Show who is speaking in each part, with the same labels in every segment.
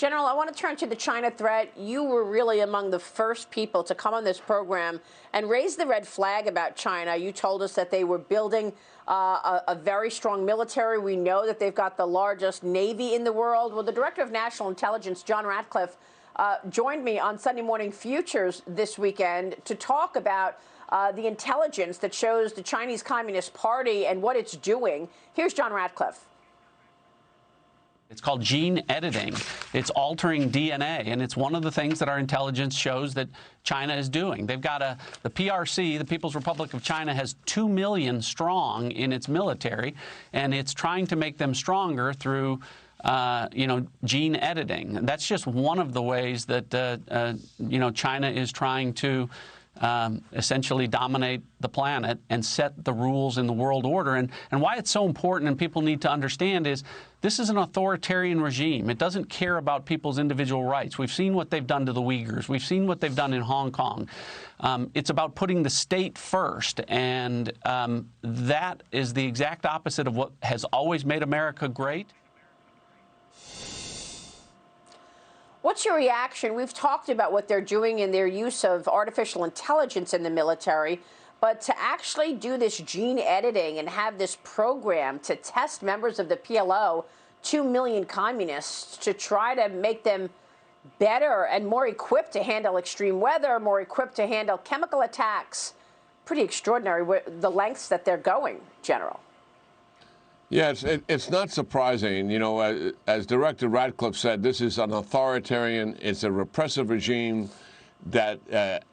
Speaker 1: General, I want to turn to the China threat. You were really among the first people to come on this program and raise the red flag about China. You told us that they were building a very strong military. We know that they've got the largest Navy in the world. Well, the Director of National Intelligence, John Ratcliffe, joined me on Sunday Morning Futures this weekend to talk about the intelligence that shows the Chinese Communist Party and what it's doing. Here's John Ratcliffe.
Speaker 2: It's called gene editing. It's altering DNA, and it's one of the things that our intelligence shows that China is doing. They've got the PRC, the People's Republic of China, has 2 million strong in its military, and it's trying to make them stronger through gene editing. That's just one of the ways that, China is trying to essentially dominate the planet and set the rules in the world order. And why it's so important and people need to understand is this is an authoritarian regime. It doesn't care about people's individual rights. We've seen what they've done to the Uyghurs. We've seen what they've done in Hong Kong. It's about putting the state first, and that is the exact opposite of what has always made America great.
Speaker 1: What's your reaction? We've talked about what they're doing in their use of artificial intelligence in the military, but to actually do this gene editing and have this program to test members of the PLO, 2 million communists, to try to make them better and more equipped to handle extreme weather, more equipped to handle chemical attacks. Pretty extraordinary, the lengths that they're going, General.
Speaker 3: Yeah, it's not surprising. You know, as Director Ratcliffe said, this is an authoritarian, it's a repressive regime that,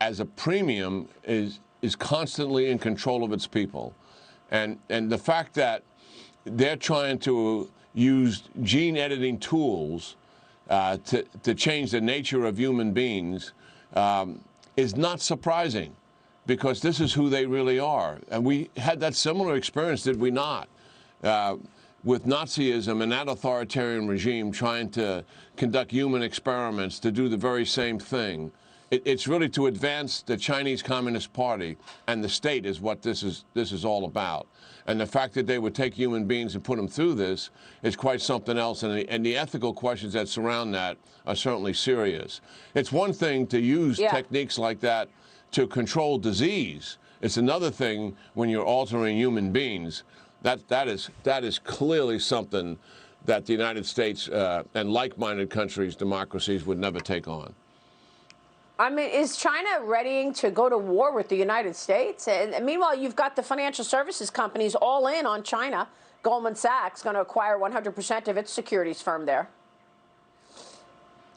Speaker 3: as a premium, is constantly in control of its people. And the fact that they're trying to use gene editing tools to change the nature of human beings is not surprising, because this is who they really are. And we had that similar experience, did we not? With Nazism and that authoritarian regime trying to conduct human experiments to do the very same thing. It's really to advance the Chinese Communist Party, and the state is what this is all about. And the fact that they would take human beings and put them through this is quite something else, and the ethical questions that surround that are certainly serious. It's one thing to use techniques like that to control disease. It's another thing when you're altering human beings. That is clearly something that the United States and like-minded countries, democracies, would never take on.
Speaker 1: I mean, is China readying to go to war with the United States? And meanwhile, you've got the financial services companies all in on China. Goldman Sachs going to acquire 100% of its securities firm there.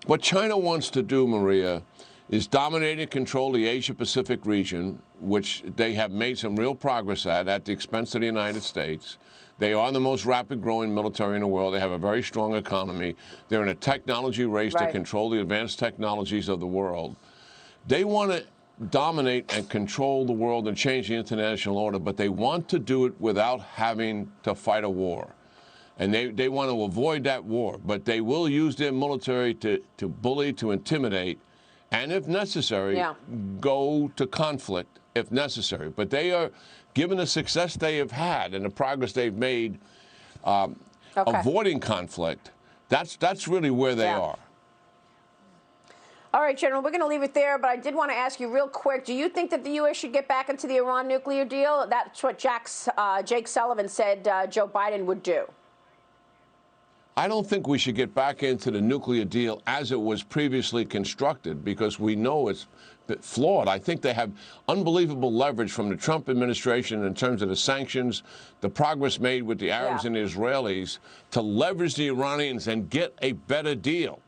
Speaker 3: What China wants to do, Maria, is dominate and control the Asia-Pacific region, which they have made some real progress at the expense of the United States. They are the most rapid-growing military in the world. They have a very strong economy. They're in a technology race to control the advanced technologies of the world. They want to dominate and control the world and change the international order, but they want to do it without having to fight a war. And they want to avoid that war, but they will use their military to bully, to intimidate, and if necessary, go to conflict if necessary. But they are, given the success they have had and the progress they've made avoiding conflict, that's really where they are.
Speaker 1: All right, General, we're going to leave it there, but I did want to ask you real quick, do you think that the U.S. should get back into the Iran nuclear deal? That's what Jake Sullivan said Joe Biden would do.
Speaker 3: I don't think we should get back into the nuclear deal as it was previously constructed, because we know it's flawed. I think they have unbelievable leverage from the Trump administration in terms of the sanctions, the progress made with the Arabs and the Israelis to leverage the Iranians and get a better deal.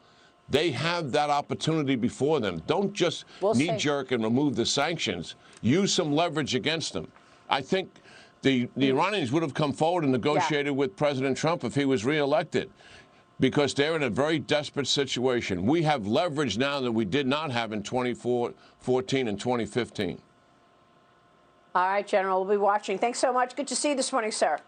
Speaker 3: They have that opportunity before them. Don't just knee-jerk and remove the sanctions. Use some leverage against them. I think the Iranians would have come forward and negotiated with President Trump if he was reelected, because they're in a very desperate situation. We have leverage now that we did not have in 2014 and 2015.
Speaker 1: All right, General, we'll be watching. Thanks so much. Good to see you this morning, sir.